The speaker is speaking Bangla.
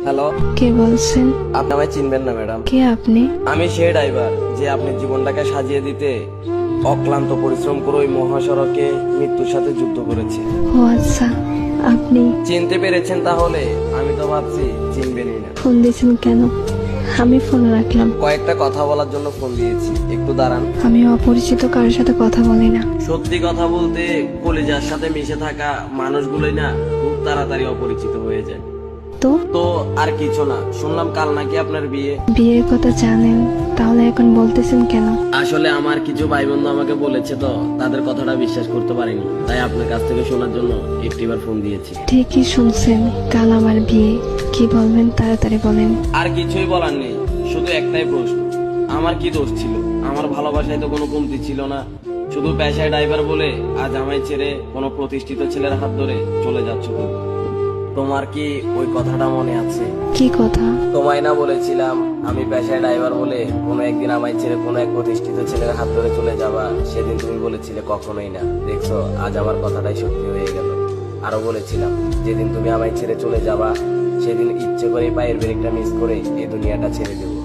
হ্যালো, কে বলছেন? আপনি আমায় চিনবেন না ম্যাডাম। কে আপনি? আমি সেই ড্রাইভার যে আপনার জীবনটাকে সাজিয়ে দিতে অক্লান্ত পরিশ্রম করে ওই মহাসড়কে মৃত্যুর সাথে যুদ্ধ করেছে। ও আচ্ছা, আপনি চিনতে পেরেছেন তাহলে? আমি তো ভাবছি চিনবেনই না। ফোন দিয়েছেন কেন? আমি ফোন রাখলাম। কয়েকটা কথা বলার জন্য ফোন দিয়েছি, একটু দাঁড়ান। আমি অপরিচিত কারোর সাথে কথা বলি না। সত্যি কথা বলতে কলিজার সাথে মিশে থাকা মানুষগুলোই না খুব তাড়াতাড়ি অপরিচিত হয়ে যায়। তো তো আর কিছু না, শুনলাম কাল নাকি আপনার বিয়ে। বিয়ের কথা জানেন, তাহলে এখন বলতেছেন কেন? আসলে আমার কিছু ভাই বন্ধু আমাকে বলেছে তো, তাদের কথাটা বিশ্বাস করতে পারিনি, তাই আপনার কাছ থেকে শোনার জন্য একটিবার ফোন দিয়েছি। ঠিকই শুনছেন, কাল আমার বিয়ে। কি বলবেন তাড়াতাড়ি বলেন। আর কিছুই বলার নেই, শুধু একটাই প্রশ্ন, আমার কি দোষ ছিল? আমার ভালোবাসায় তো কোনো কমতি ছিল না, শুধু পেশায় ড্রাইভার বলে আজ আমায় ছেড়ে কোনো প্রতিষ্ঠিত ছেলের হাত ধরে চলে যাচ্ছ তুমি। তোমার কি ওই কথাটা মনে আছে? কি কথা? তোমায় না বলেছিলাম আমি পেশায় ড্রাইভার বলে কোনো একদিন আমায় ছেড়ে কোনো এক প্রতিষ্ঠিত ছেলের হাত ধরে চলে যাবা? সেদিন তুমি বলেছিলে কখনোই না। দেখছো, আজ আমার কথাটাই সত্যি হয়ে গেল। আরো বলেছিলাম যেদিন তুমি আমায় ছেড়ে চলে যাবা সেদিন ইচ্ছে করে পায়ের ব্রেকটা মিস করে এই দুনিয়াটা ছেড়ে দেবো।